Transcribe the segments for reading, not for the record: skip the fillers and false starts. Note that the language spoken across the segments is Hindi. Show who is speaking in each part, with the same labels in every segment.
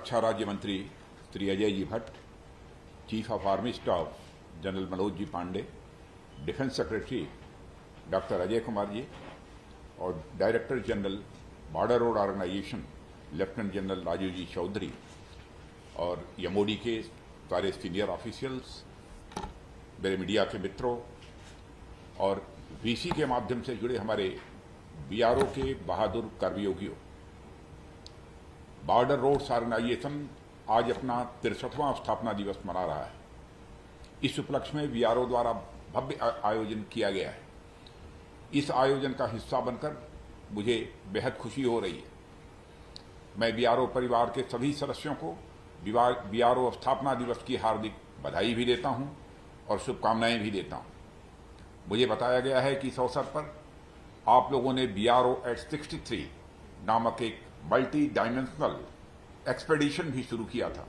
Speaker 1: रक्षा राज्य मंत्री Shri Ajay ji Bhatt, chief of army staff general Manoj ji Pande, defence secretary doctor Ajay Kumar ji और director general border road organisation lieutenant general Rajeev ji Chaudhary और यमोडी के सारे सीनियर ऑफिशियल्स, मेरे मीडिया के मित्रों और वीसी के माध्यम से जुड़े हमारे बीआरओ के बहादुर कर्मयोगियों। बॉर्डर रोड्स ऑर्गेनाइजेशन आज अपना 63वां स्थापना दिवस मना रहा है। इस उपलक्ष्य में बीआरओ द्वारा भव्य आयोजन किया गया है। इस आयोजन का हिस्सा बनकर मुझे बेहद खुशी हो रही है। मैं बीआरओ परिवार के सभी सदस्यों को बीआरओ स्थापना दिवस की हार्दिक बधाई भी देता हूं और शुभकामनाएं भी देता हूं। मुझे बताया गया है कि इस अवसर पर आप लोगों ने बीआरओ एट 63 नामक एक मल्टी डायमेंशनल एक्सपेडिशन भी शुरू किया था,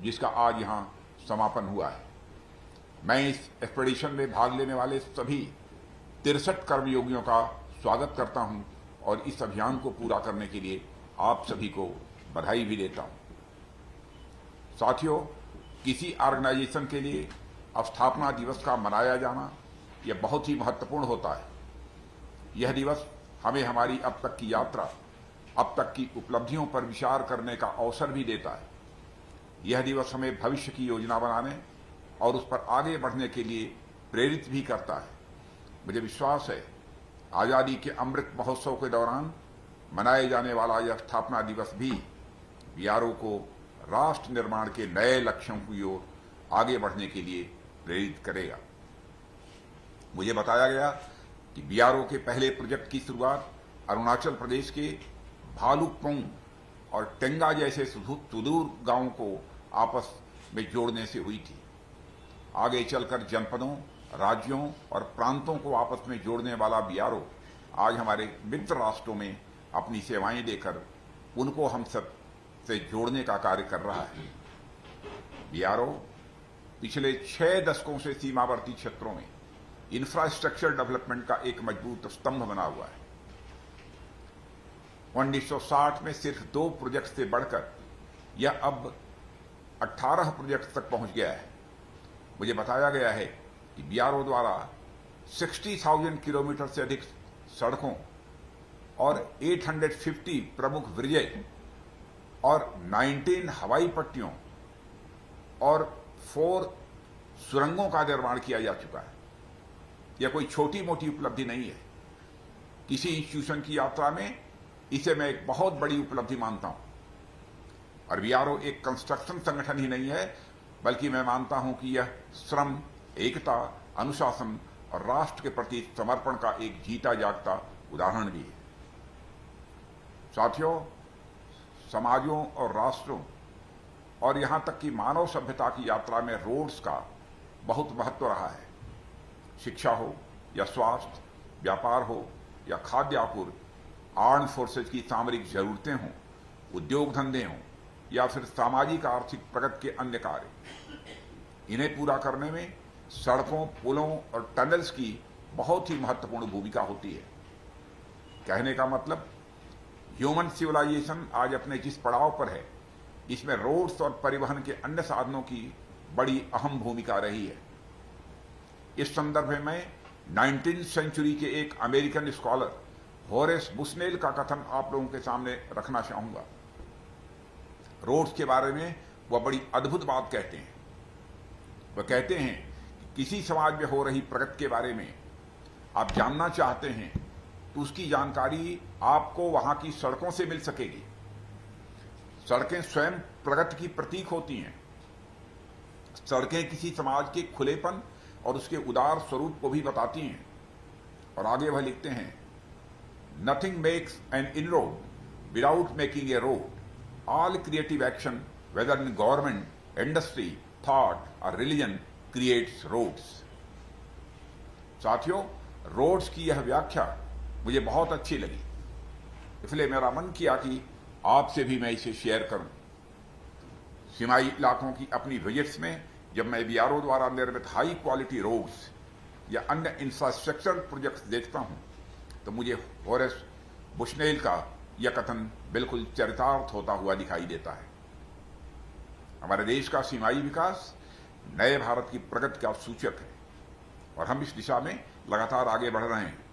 Speaker 1: जिसका आज यहां समापन हुआ है। मैं इस एक्सपेडिशन में भाग लेने वाले सभी 63 कर्मयोगियों का स्वागत करता हूं और इस अभियान को पूरा करने के लिए आप सभी को बधाई भी देता हूं। साथियों, किसी ऑर्गेनाइजेशन के लिए स्थापना दिवस का मनाया जाना यह बहुत ही महत्वपूर्ण होता है। यह दिवस हमें हमारी अब तक की यात्रा, अब तक की उपलब्धियों पर विचार करने का अवसर भी देता है। यह दिवस हमें भविष्य की योजना बनाने और उस पर आगे बढ़ने के लिए प्रेरित भी करता है। मुझे विश्वास है आजादी के अमृत महोत्सव के दौरान मनाए जाने वाला यह स्थापना दिवस भी बीआरओ को राष्ट्र निर्माण के नए लक्ष्यों की ओर आगे बढ़ने के लिए प्रेरित करेगा। मुझे बताया गया कि बीआरओ के पहले प्रोजेक्ट की शुरुआत अरुणाचल प्रदेश के भालुकपोंग और टेंगा जैसे सुदूर गांवों को आपस में जोड़ने से हुई थी। आगे चलकर जनपदों, राज्यों और प्रांतों को आपस में जोड़ने वाला बीआरओ आज हमारे मित्र राष्ट्रों में अपनी सेवाएं देकर उनको हम सब से जोड़ने का कार्य कर रहा है। बीआरओ पिछले 6 दशकों से सीमावर्ती क्षेत्रों में इंफ्रास्ट्रक्चर डेवलपमेंट का एक मजबूत स्तंभ बना हुआ है। 1960 में सिर्फ 2 प्रोजेक्ट से बढ़कर यह अब 18 प्रोजेक्ट तक पहुंच गया है। मुझे बताया गया है कि बीआरओ द्वारा 60,000 किलोमीटर से अधिक सड़कों और 850 प्रमुख ब्रिजेज और 19 हवाई पट्टियों और 4 सुरंगों का निर्माण किया जा चुका है। यह कोई छोटी मोटी उपलब्धि नहीं है। किसी इंस्टीट्यूशन की यात्रा में इसे मैं एक बहुत बड़ी उपलब्धि मानता हूं। और बीआरओ एक कंस्ट्रक्शन संगठन ही नहीं है, बल्कि मैं मानता हूं कि यह श्रम, एकता, अनुशासन और राष्ट्र के प्रति समर्पण का एक जीता जागता उदाहरण भी है। साथियों, समाजों और राष्ट्रों और यहां तक कि मानव सभ्यता की यात्रा में रोड्स का बहुत महत्व रहा है। शिक्षा हो या स्वास्थ्य, व्यापार हो या खाद्य आपूर्ति, आर्म्ड फोर्सेज की सामरिक जरूरतें हों, उद्योग धंधे हों या फिर सामाजिक आर्थिक प्रगति के अन्य कार्य, इन्हें पूरा करने में सड़कों, पुलों और टनल्स की बहुत ही महत्वपूर्ण भूमिका होती है। कहने का मतलब, ह्यूमन सिविलाइजेशन आज अपने जिस पड़ाव पर है, इसमें रोड्स और परिवहन के अन्य साधनों की बड़ी अहम भूमिका रही है। इस संदर्भ में मैं 19वीं सेंचुरी के एक अमेरिकन स्कॉलर होरेस बुशनेल का कथन आप लोगों के सामने रखना चाहूंगा। रोड्स के बारे में वह बड़ी अद्भुत बात कहते हैं। वह कहते हैं कि किसी समाज में हो रही प्रगति के बारे में आप जानना चाहते हैं तो उसकी जानकारी आपको वहां की सड़कों से मिल सकेगी। सड़कें स्वयं प्रगति की प्रतीक होती हैं। सड़कें किसी समाज के खुलेपन और उसके उदार स्वरूप को भी बताती हैं। और आगे वह लिखते हैं, nothing makes an inroad without making a road. All creative action, whether in government, industry, thought और रिलीजन, क्रिएट्स रोड्स। साथियों, रोड्स की यह व्याख्या मुझे बहुत अच्छी लगी, इसलिए मेरा मन किया कि आपसे भी मैं इसे शेयर करूं। सीमाई इलाकों की अपनी विजिट्स में जब मैं बीआरओ द्वारा निर्मित हाई क्वालिटी रोड्स या अन्य इंफ्रास्ट्रक्चर प्रोजेक्ट्स देखता हूं तो मुझे होरेस बुशनेल का यह कथन बिल्कुल चरितार्थ होता हुआ दिखाई देता है। हमारे देश का सीमाई विकास नए भारत की प्रगति का सूचक है और हम इस दिशा में लगातार आगे बढ़ रहे हैं।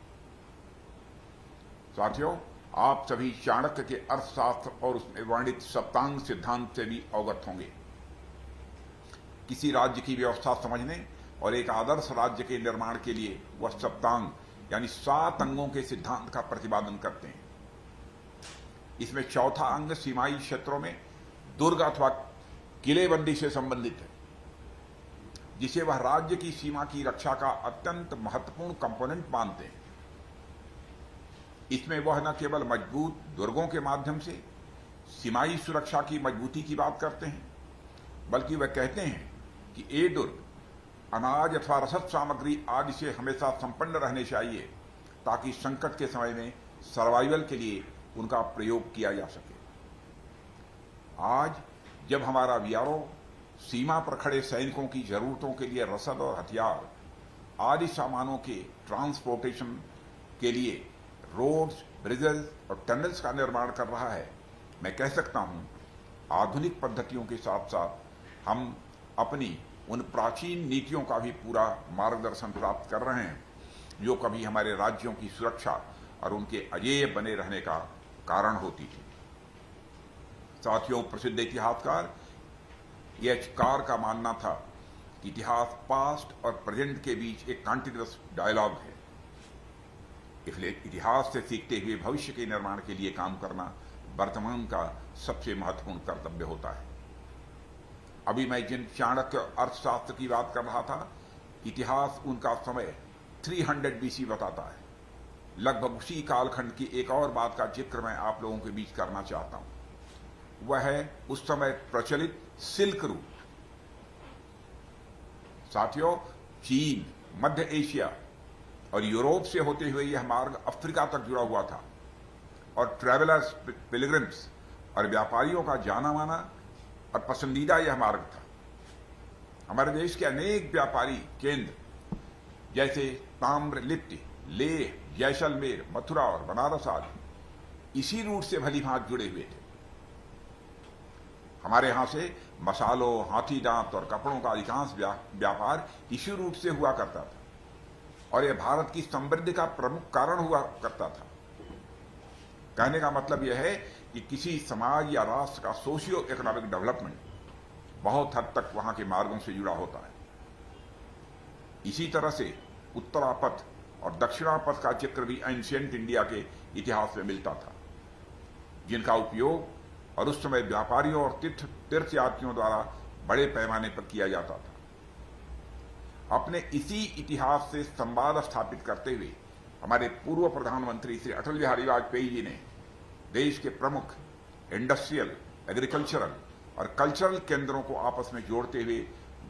Speaker 1: साथियों, आप सभी चाणक्य के अर्थशास्त्र और उसमें वर्णित सप्तांग सिद्धांत से भी अवगत होंगे। किसी राज्य की व्यवस्था समझने और एक आदर्श राज्य के निर्माण के लिए वह सप्तांग यानी 7 अंगों के सिद्धांत का प्रतिपादन करते हैं। इसमें चौथा अंग सीमाई क्षेत्रों में दुर्ग अथवा किलेबंदी से संबंधित है, जिसे वह राज्य की सीमा की रक्षा का अत्यंत महत्वपूर्ण कंपोनेंट मानते हैं। इसमें वह न केवल मजबूत दुर्गों के माध्यम से सीमाई सुरक्षा की मजबूती की बात करते हैं, बल्कि वह कहते हैं कि ये दुर्ग अनाज अथवा रसद सामग्री आदि से हमेशा संपन्न रहने चाहिए ताकि संकट के समय में सर्वाइवल के लिए उनका प्रयोग किया जा सके। आज जब हमारा वीआरओ सीमा पर खड़े सैनिकों की जरूरतों के लिए रसद और हथियार आदि सामानों के ट्रांसपोर्टेशन के लिए रोड्स, ब्रिजेस और टनल्स का निर्माण कर रहा है, मैं कह सकता हूं आधुनिक पद्धतियों के साथ साथ हम अपनी उन प्राचीन नीतियों का भी पूरा मार्गदर्शन प्राप्त कर रहे हैं जो कभी हमारे राज्यों की सुरक्षा और उनके अजेय बने रहने का कारण होती थी। साथियों, प्रसिद्ध इतिहासकार एच कार का मानना था कि इतिहास पास्ट और प्रेजेंट के बीच एक कॉन्टिन्यूअस डायलॉग है, इसलिए इतिहास से सीखते हुए भविष्य के निर्माण के लिए काम करना वर्तमान का सबसे महत्वपूर्ण कर्तव्य होता है। अभी मैं जिन चाणक्य अर्थशास्त्र की बात कर रहा था, इतिहास उनका समय 300 BC बताता है। लगभग उसी कालखंड की एक और बात का जिक्र मैं आप लोगों के बीच करना चाहता हूं। वह है उस समय प्रचलित सिल्क रूट। साथियों, चीन, मध्य एशिया और यूरोप से होते हुए यह मार्ग अफ्रीका तक जुड़ा हुआ था और ट्रैवलर्स, पिलग्रिम्स और व्यापारियों का जाना माना और पसंदीदा यह मार्ग था। हमारे देश के अनेक व्यापारी केंद्र जैसे ताम्रलिप्ति, लेह, जैसलमेर, मथुरा और बनारस आदि इसी रूट से भलीभांति जुड़े हुए थे। हमारे यहां से मसालों, हाथी दांत और कपड़ों का अधिकांश व्यापार इसी रूट से हुआ करता था और यह भारत की समृद्धि का प्रमुख कारण हुआ करता था। कहने का मतलब यह है कि किसी समाज या राष्ट्र का सोशियो इकोनॉमिक डेवलपमेंट बहुत हद तक वहां के मार्गों से जुड़ा होता है। इसी तरह से उत्तरापथ और दक्षिणापथ का जिक्र भी एंशिएंट इंडिया के इतिहास में मिलता था, जिनका उपयोग और उस समय व्यापारियों और तीर्थयात्रियों द्वारा बड़े पैमाने पर किया जाता था। अपने इसी इतिहास से संवाद स्थापित करते हुए हमारे पूर्व प्रधानमंत्री श्री अटल बिहारी वाजपेयी जी ने देश के प्रमुख इंडस्ट्रियल, एग्रीकल्चरल और कल्चरल केंद्रों को आपस में जोड़ते हुए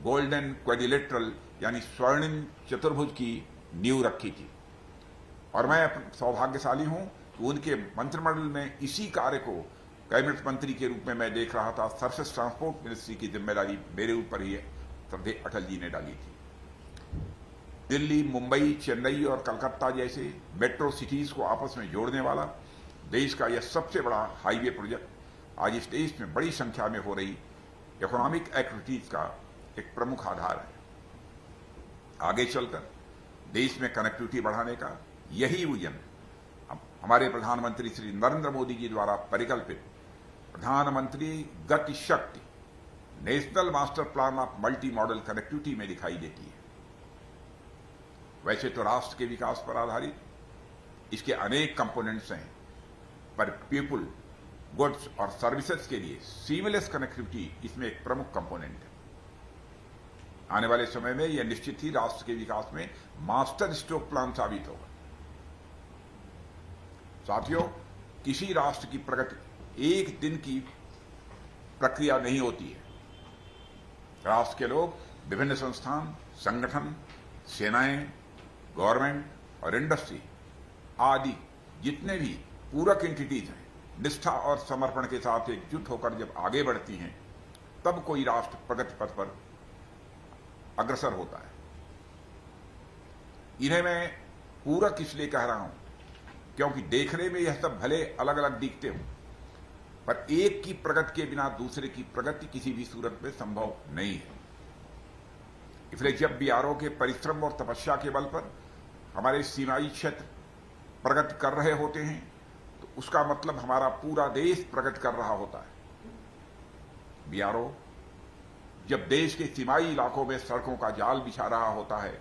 Speaker 1: गोल्डन क्वाड्रिलेटरल यानी स्वर्णिम चतुर्भुज की नींव रखी थी और मैं सौभाग्यशाली हूं कि उनके मंत्रिमंडल में इसी कार्य को कैबिनेट मंत्री के रूप में मैं देख रहा था। सरफेस ट्रांसपोर्ट मिनिस्ट्री की जिम्मेदारी मेरे ऊपर ही श्रद्धेय अटल जी ने डाली थी। दिल्ली, मुंबई, चेन्नई और कलकत्ता जैसे मेट्रो सिटीज को आपस में जोड़ने वाला देश का यह सबसे बड़ा हाईवे प्रोजेक्ट आज इस देश में बड़ी संख्या में हो रही इकोनॉमिक एक्टिविटीज का एक प्रमुख आधार है। आगे चलकर देश में कनेक्टिविटी बढ़ाने का यही विजन हमारे प्रधानमंत्री श्री नरेंद्र मोदी जी द्वारा परिकल्पित प्रधानमंत्री गति शक्ति national master plan of multi modal connectivity में दिखाई देती है। वैसे तो राष्ट्र के विकास पर आधारित इसके अनेक कंपोनेंट्स हैं, पर पीपुल, गुड्स और सर्विसेज के लिए सीमलेस कनेक्टिविटी इसमें एक प्रमुख कंपोनेंट है। आने वाले समय में यह निश्चित ही राष्ट्र के विकास में मास्टर स्ट्रोक प्लान साबित होगा। साथियों, किसी राष्ट्र की प्रगति एक दिन की प्रक्रिया नहीं होती है। राष्ट्र के लोग विभिन्न संस्थान, संगठन, सेनाएं, गवर्नमेंट और इंडस्ट्री आदि जितने भी पूरक एंटिटीज हैं, निष्ठा और समर्पण के साथ एकजुट होकर जब आगे बढ़ती हैं, तब कोई राष्ट्र प्रगति पथ पर अग्रसर होता है। इन्हें मैं पूरक इसलिए कह रहा हूं क्योंकि देखने में यह सब भले अलग अलग दिखते हों, पर एक की प्रगति के बिना दूसरे की प्रगति किसी भी सूरत में संभव नहीं है। इसलिए जब बीआरओ के परिश्रम और तपस्या के बल पर हमारे सीमाई क्षेत्र प्रगति कर रहे होते हैं तो उसका मतलब हमारा पूरा देश प्रगति कर रहा होता है। बीआरओ जब देश के सीमाई इलाकों में सड़कों का जाल बिछा रहा होता है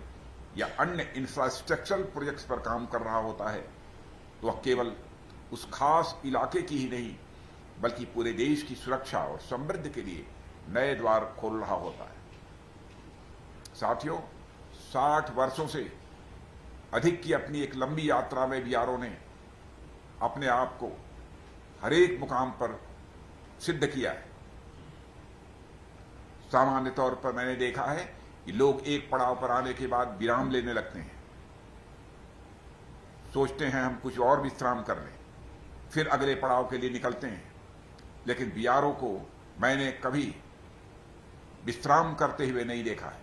Speaker 1: या अन्य इंफ्रास्ट्रक्चरल प्रोजेक्ट्स पर काम कर रहा होता है तो वह केवल उस खास इलाके की ही नहीं बल्कि पूरे देश की सुरक्षा और समृद्धि के लिए नए द्वार खोल रहा होता है। साथियों, 60 वर्षों से अधिक की अपनी एक लंबी यात्रा में बीआरओ ने अपने आप को हर एक मुकाम पर सिद्ध किया है। सामान्य तौर पर मैंने देखा है कि लोग एक पड़ाव पर आने के बाद विराम लेने लगते हैं, सोचते हैं हम कुछ और विश्राम कर लें, फिर अगले पड़ाव के लिए निकलते हैं। लेकिन बीआरओ को मैंने कभी विश्राम करते हुए नहीं देखा है।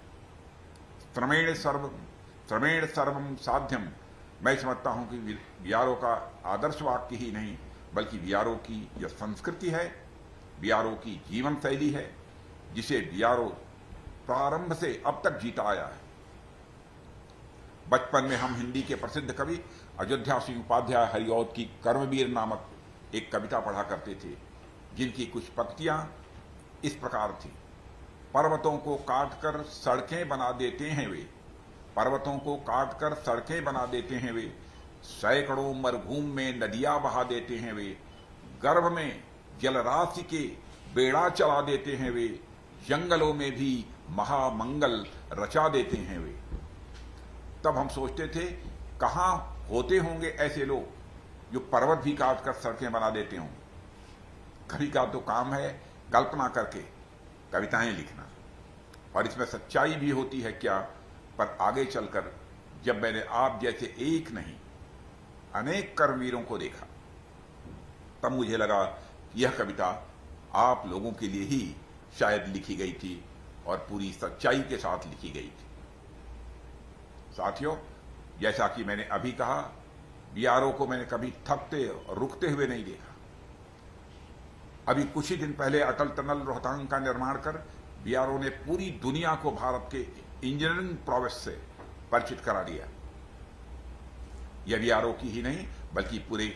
Speaker 1: श्रमेण सर्वम साध्यम, मैं समझता हूं कि बीआरओ का आदर्श वाक्य ही नहीं बल्कि बीआरओ की यह संस्कृति है, बीआरओ की जीवन शैली है जिसे बीआरओ प्रारंभ से अब तक जीता आया है। बचपन में हम हिंदी के प्रसिद्ध कवि अयोध्या सिंह उपाध्याय हरिऔध की कर्मवीर नामक एक कविता पढ़ा करते थे, जिनकी कुछ पंक्तियां इस प्रकार थी। पर्वतों को काटकर सड़कें बना देते हैं वे, पर्वतों को काटकर सड़कें बना देते हैं वे, सैकड़ों मरुभूमि में नदियां बहा देते हैं वे, गर्भ में जलराशि के बेड़ा चला देते हैं वे, जंगलों में भी महामंगल रचा देते हैं वे। तब हम सोचते थे कहां होते होंगे ऐसे लोग जो पर्वत भी काटकर सड़कें बना देते होंगे। कवि का तो काम है कल्पना करके कविताएं लिखना, और इसमें सच्चाई भी होती है क्या, पर आगे चलकर जब मैंने आप जैसे एक नहीं अनेक कर्मवीरों को देखा तब मुझे लगा यह कविता आप लोगों के लिए ही शायद लिखी गई थी और पूरी सच्चाई के साथ लिखी गई थी। साथियों, जैसा कि मैंने अभी कहा, बीआरओ को मैंने कभी थकते और रुकते हुए नहीं देखा। अभी कुछ ही दिन पहले अटल टनल रोहतांग का निर्माण कर बीआरओ ने पूरी दुनिया को भारत के इंजीनियरिंग प्रोग्रेस से परिचित करा दिया। यह बीआरओ की ही नहीं बल्कि पूरे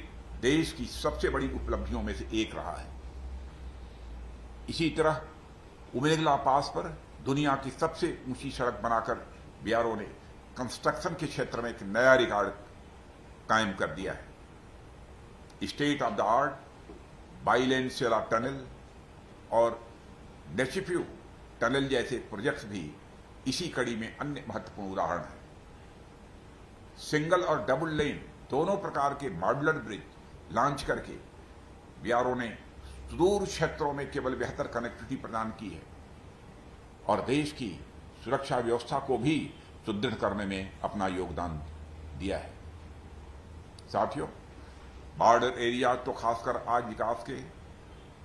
Speaker 1: देश की सबसे बड़ी उपलब्धियों में से एक रहा है। इसी तरह उमेदला पास पर दुनिया की सबसे ऊंची सड़क बनाकर बीआरओ ने कंस्ट्रक्शन के क्षेत्र में एक नया रिकॉर्ड कायम कर दिया है। State of the art bilane Sela tunnel और नेचिफ्यू टनल जैसे प्रोजेक्ट्स भी इसी कड़ी में अन्य महत्वपूर्ण उदाहरण हैं। सिंगल और डबल लेन दोनों प्रकार के मॉड्यूलर ब्रिज लॉन्च करके बीआरओ ने सुदूर क्षेत्रों में केवल बेहतर कनेक्टिविटी प्रदान की है और देश की सुरक्षा व्यवस्था को भी सुदृढ़ करने में अपना योगदान दिया है। साथियों, बॉर्डर एरिया तो खासकर आज विकास के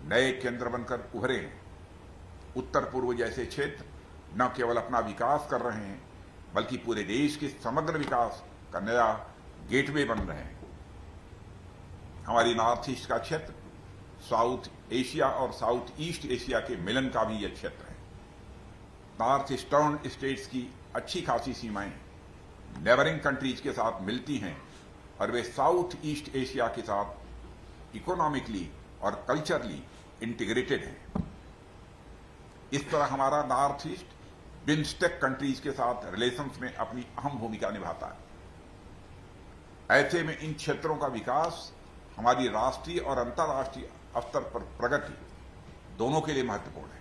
Speaker 1: नए केंद्र बनकर उभरे हैं। उत्तर पूर्व जैसे क्षेत्र न केवल अपना विकास कर रहे हैं बल्कि पूरे देश के समग्र विकास का नया गेटवे बन रहे हैं। हमारी नॉर्थ ईस्ट का क्षेत्र साउथ एशिया और साउथ ईस्ट एशिया के मिलन का भी यह क्षेत्र है। नॉर्थ ईस्टर्न स्टेट्स की अच्छी खासी सीमाएं नेबरिंग कंट्रीज के साथ मिलती हैं और वे साउथ ईस्ट एशिया के साथ इकोनॉमिकली और कल्चरली इंटीग्रेटेड हैं। इस तरह हमारा नॉर्थ ईस्ट बिम्स्टेक कंट्रीज के साथ रिलेशंस में अपनी अहम भूमिका निभाता है। ऐसे में इन क्षेत्रों का विकास हमारी राष्ट्रीय और अंतर्राष्ट्रीय स्तर पर प्रगति दोनों के लिए महत्वपूर्ण है।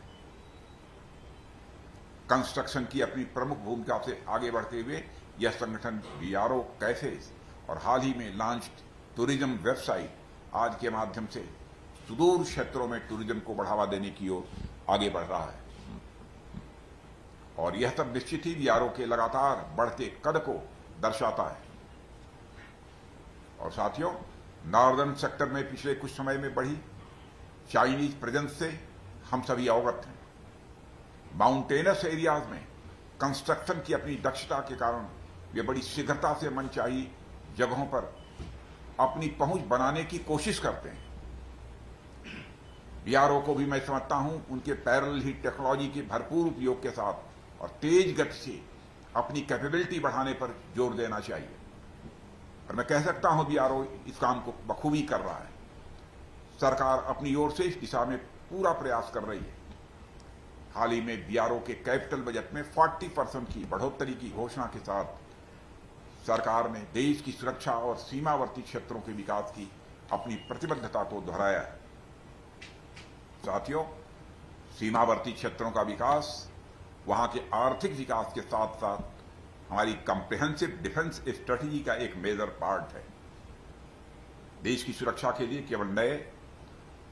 Speaker 1: कंस्ट्रक्शन की अपनी प्रमुख भूमिका से आगे बढ़ते हुए यह संगठन बीआरओ कैफेज और हाल ही में लॉन्च टूरिज्म वेबसाइट आज के माध्यम से सुदूर क्षेत्रों में टूरिज्म को बढ़ावा देने की ओर आगे बढ़ रहा है। और यह सब निश्चित ही बीआरओ के लगातार बढ़ते कद को दर्शाता है। और साथियों, नॉर्दर्न सेक्टर में पिछले कुछ समय में बढ़ी चाइनीज प्रेजेंस से हम सभी अवगत हैं। माउंटेनस एरियाज में कंस्ट्रक्शन की अपनी दक्षता के कारण वे बड़ी शीघ्रता से मनचाही जगहों पर अपनी पहुंच बनाने की कोशिश करते हैं। बीआरओ को भी मैं समझता हूं उनके पैरेलल ही टेक्नोलॉजी के भरपूर उपयोग के साथ और तेज गति से अपनी कैपेबिलिटी बढ़ाने पर जोर देना चाहिए। और मैं कह सकता हूं बीआरओ इस काम को बखूबी कर रहा है। सरकार अपनी ओर से इस दिशा में पूरा प्रयास कर रही है। हाल ही में बीआरओ के कैपिटल बजट में 40% की बढ़ोतरी की घोषणा के साथ सरकार ने देश की सुरक्षा और सीमावर्ती क्षेत्रों के विकास की अपनी प्रतिबद्धता को दोहराया है। साथियों, सीमावर्ती क्षेत्रों का विकास वहां के आर्थिक विकास के साथ साथ हमारी कॉम्प्रिहेंसिव डिफेंस स्ट्रेटजी का एक मेजर पार्ट है। देश की सुरक्षा के लिए केवल नए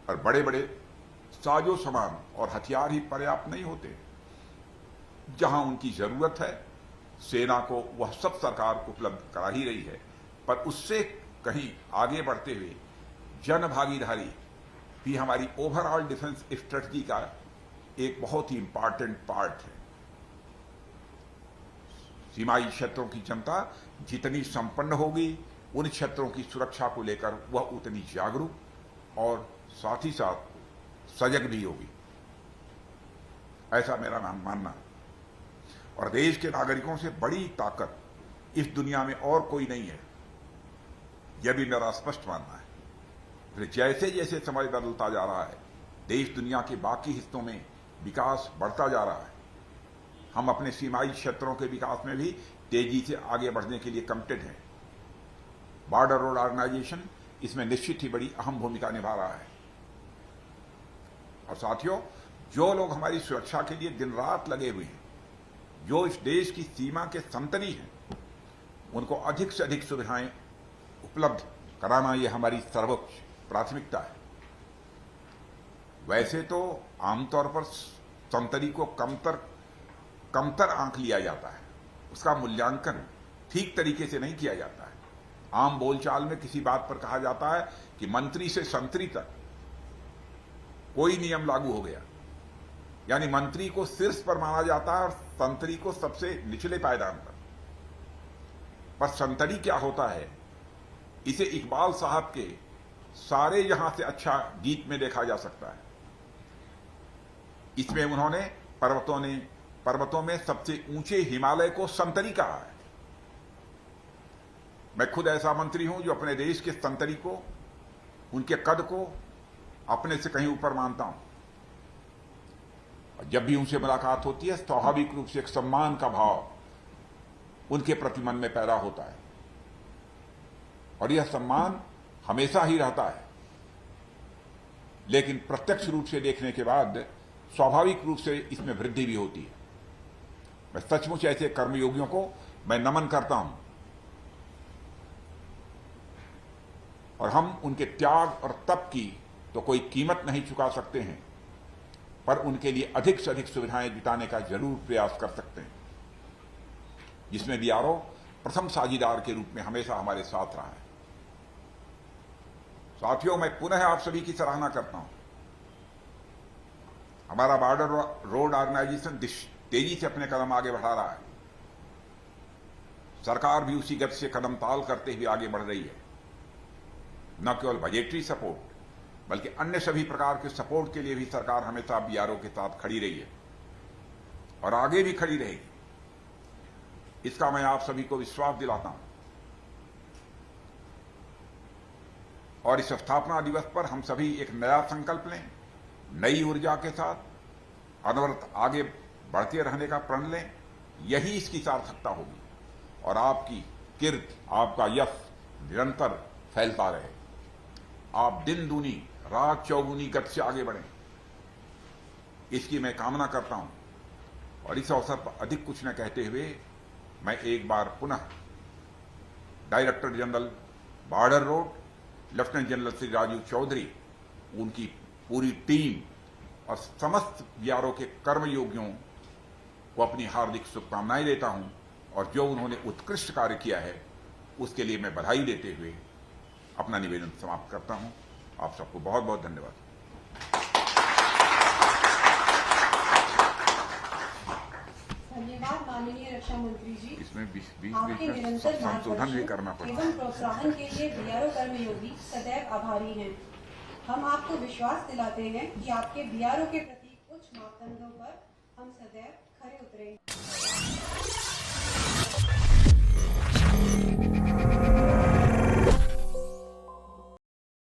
Speaker 1: और बड़े बड़े साजो सामान और हथियार ही पर्याप्त नहीं होते। जहां उनकी जरूरत है, सेना को वह सब सरकार उपलब्ध करा ही रही है, पर उससे कहीं आगे बढ़ते हुए जन भागीदारी भी हमारी ओवरऑल डिफेंस स्ट्रेटजी का एक बहुत ही इंपॉर्टेंट पार्ट है। सीमाई क्षेत्रों की जनता जितनी संपन्न होगी, उन क्षेत्रों की सुरक्षा को लेकर वह उतनी जागरूक और साथ ही साथ सजग भी होगी, ऐसा मेरा मानना है। और देश के नागरिकों से बड़ी ताकत इस दुनिया में और कोई नहीं है, यह भी मेरा स्पष्ट मानना है। फिर जैसे जैसे समय बदलता जा रहा है, देश दुनिया के बाकी हिस्सों में विकास बढ़ता जा रहा है। हम अपने सीमाई क्षेत्रों के विकास में भी तेजी से आगे बढ़ने के लिए कमिटेड हैं। बॉर्डर रोड ऑर्गेनाइजेशन इसमें निश्चित ही बड़ी अहम भूमिका निभा रहा है। और साथियों, जो लोग हमारी सुरक्षा के लिए दिन रात लगे हुए हैं, जो इस देश की सीमा के संतरी हैं, उनको अधिक से अधिक सुविधाएं उपलब्ध कराना यह हमारी सर्वोच्च प्राथमिकता है। वैसे तो आमतौर पर संतरी को कमतर आंक लिया जाता है, उसका मूल्यांकन ठीक तरीके से नहीं किया जाता है। आम बोलचाल में किसी बात पर कहा जाता है कि मंत्री से संतरी तक कोई नियम लागू हो गया, यानी मंत्री को शीर्ष पर माना जाता है और संतरी को सबसे निचले पायदान पर संतरी क्या होता है, इसे इकबाल साहब के सारे यहां से अच्छा गीत में देखा जा सकता है। इसमें उन्होंने पर्वतों में सबसे ऊंचे हिमालय को संतरी कहा है। मैं खुद ऐसा मंत्री हूं जो अपने देश के संतरी को, उनके कद को अपने से कहीं ऊपर मानता हूं। और जब भी उनसे मुलाकात होती है, स्वाभाविक रूप से एक सम्मान का भाव उनके प्रति मन में पैदा होता है, और यह सम्मान हमेशा ही रहता है। लेकिन प्रत्यक्ष रूप से देखने के बाद स्वाभाविक रूप से इसमें वृद्धि भी होती है। मैं सचमुच ऐसे कर्मयोगियों को मैं नमन करता हूं, और हम उनके त्याग और तप की तो कोई कीमत नहीं चुका सकते हैं, पर उनके लिए अधिक से अधिक सुविधाएं जुटाने का जरूर प्रयास कर सकते हैं, जिसमें बीआरओ प्रथम साझीदार के रूप में हमेशा हमारे साथ रहा है। साथियों, मैं पुनः आप सभी की सराहना करता हूं। हमारा बॉर्डर रोड ऑर्गेनाइजेशन तेजी से अपने कदम आगे बढ़ा रहा है। सरकार भी उसी गति से कदम ताल करते हुए आगे बढ़ रही है। न केवल बजटरी सपोर्ट, बल्कि अन्य सभी प्रकार के सपोर्ट के लिए भी सरकार हमेशा बीआरओ के साथ खड़ी रही है और आगे भी खड़ी रहेगी। इसका मैं आप सभी को विश्वास दिलाता हूं। और इस स्थापना दिवस पर हम सभी एक नया संकल्प लें, नई ऊर्जा के साथ अनवरत आगे बढ़ते रहने का प्रण लें। यही इसकी सार्थकता होगी, और आपकी कीर्ति, आपका यश निरंतर फैलता रहे। आप दिन दूनी रात चौगुनी गति से आगे बढ़ें, इसकी मैं कामना करता हूं। और इस अवसर पर अधिक कुछ न कहते हुए मैं एक बार पुनः director general border road lieutenant general Shri Rajiv Chaudhary, उनकी पूरी टीम और समस्त बीआरओ के कर्मयोगियों को अपनी हार्दिक शुभकामनाएं देता हूं, और जो उन्होंने उत्कृष्ट कार्य किया है उसके लिए मैं बधाई देते हुए अपना निवेदन समाप्त करता हूं। आप सबको बहुत बहुत धन्यवाद।
Speaker 2: धन्यवाद माननीय रक्षा मंत्री जी।
Speaker 1: इसमें बीच
Speaker 2: आपके
Speaker 1: में
Speaker 2: निरंतर
Speaker 1: संशोधन भी करना पड़ता है
Speaker 2: एवं प्रोत्साहन के लिए बीआरओ कर्मयोगी सदैव आभारी हैं। हम आपको विश्वास दिलाते हैं कि आपके बीआरओ के प्रति उच्च मापदंडों पर हम सदैव खरे उतरेंगे।